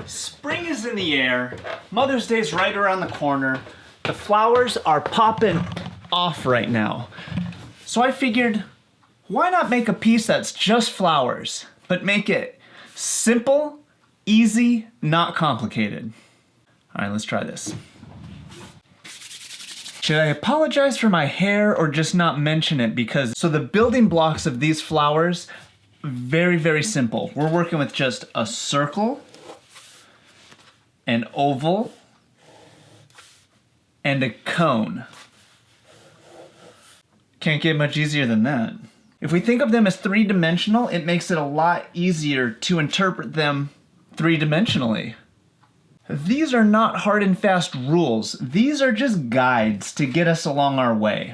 Spring is in the air, Mother's Day's right around the corner, the flowers are popping off right now. So I figured, why not make a piece that's just flowers, but make it simple, easy, not complicated. All right, let's try this. Should I apologize for my hair or just not mention it? Because, so the building blocks of these flowers, very, very simple. We're working with just a circle, an oval, and a cone. Can't get much easier than that. If we think of them as three-dimensional, it makes it a lot easier to interpret them three-dimensionally. These are not hard and fast rules. These are just guides to get us along our way.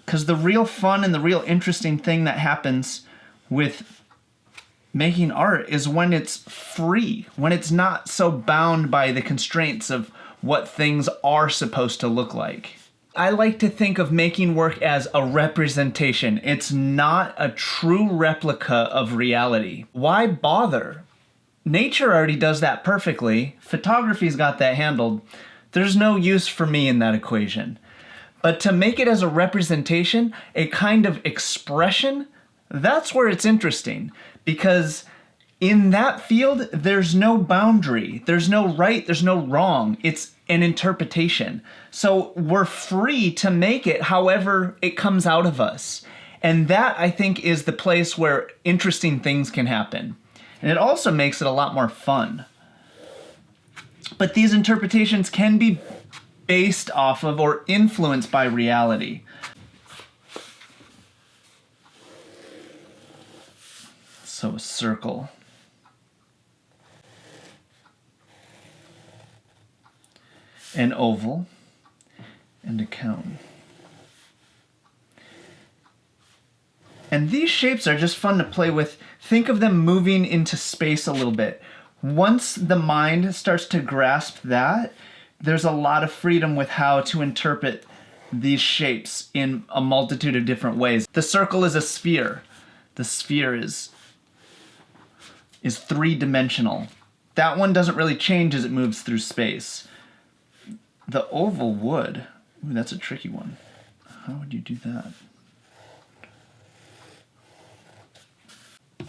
Because the real fun and the real interesting thing that happens with making art is when it's free, when it's not so bound by the constraints of what things are supposed to look like. I like to think of making work as a representation. It's not a true replica of reality. Why bother? Nature already does that perfectly. Photography's got that handled. There's no use for me in that equation. But to make it as a representation, a kind of expression, that's where it's interesting. Because in that field, there's no boundary. There's no right, there's no wrong. It's an interpretation. So we're free to make it however it comes out of us. And that, I think, is the place where interesting things can happen. And it also makes it a lot more fun. But these interpretations can be based off of or influenced by reality. So a circle. An oval. And a cone. And these shapes are just fun to play with. Think of them moving into space a little bit. Once the mind starts to grasp that, there's a lot of freedom with how to interpret these shapes in a multitude of different ways. The circle is a sphere. The sphere is three-dimensional. That one doesn't really change as it moves through space. The oval would. Ooh, that's a tricky one. How would you do that?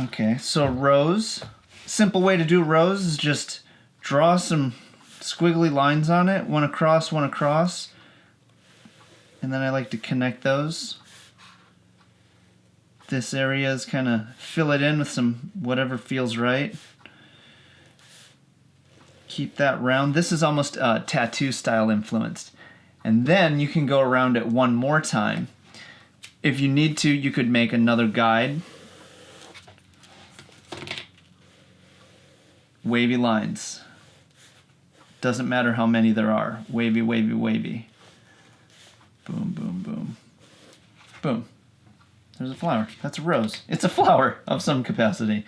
Okay, so rows. Simple way to do rows is just draw some squiggly lines on it, one across, and then I like to connect those. This area is kind of fill it in with some whatever feels right. Keep that round. This is almost tattoo style influenced. And then you can go around it one more time. If you need to, you could make another guide. Wavy lines. Doesn't matter how many there are. Wavy, wavy, wavy. Boom, boom, boom. Boom. There's a flower. That's a rose. It's a flower of some capacity.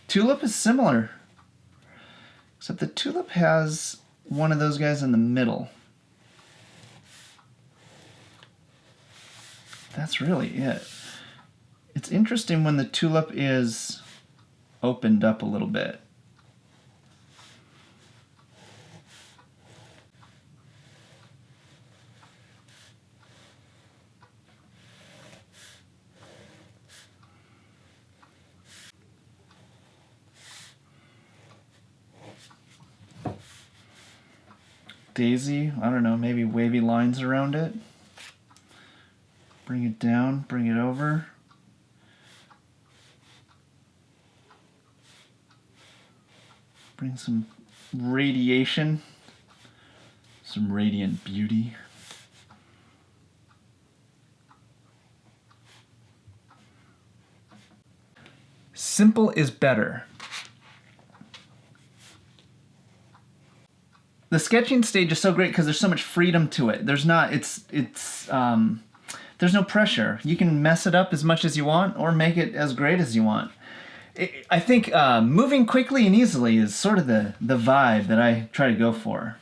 Tulip is similar. Except the tulip has one of those guys in the middle. That's really it. It's interesting when the tulip is opened up a little bit. Daisy, I don't know, maybe wavy lines around it. Bring it down, bring it over. Bring some radiation, some radiant beauty. Simple is better. The sketching stage is so great because there's so much freedom to it. There's not, there's no pressure. You can mess it up as much as you want or make it as great as you want. I think moving quickly and easily is sort of the vibe that I try to go for.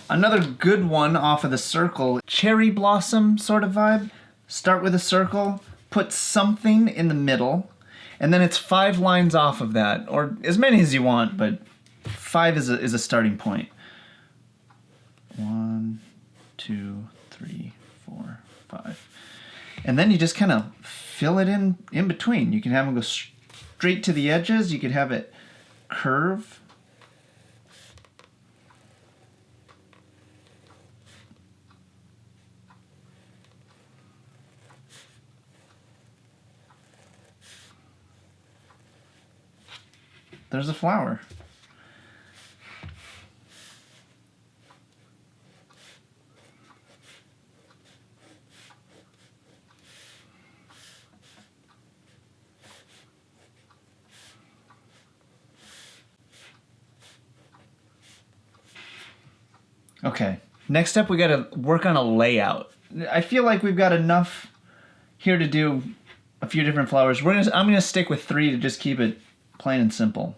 Another good one off of the circle, cherry blossom sort of vibe. Start with a circle, put something in the middle, and then it's 5 lines off of that, or as many as you want, but 5 is a starting point. 1, 2, 3, 4, 5. And then you just kind of fill it in between. You can have them go straight to the edges. You could have it curve. There's a flower. Okay, next up we got to work on a layout. I feel like we've got enough here to do a few different flowers. I'm gonna stick with 3 to just keep it plain and simple.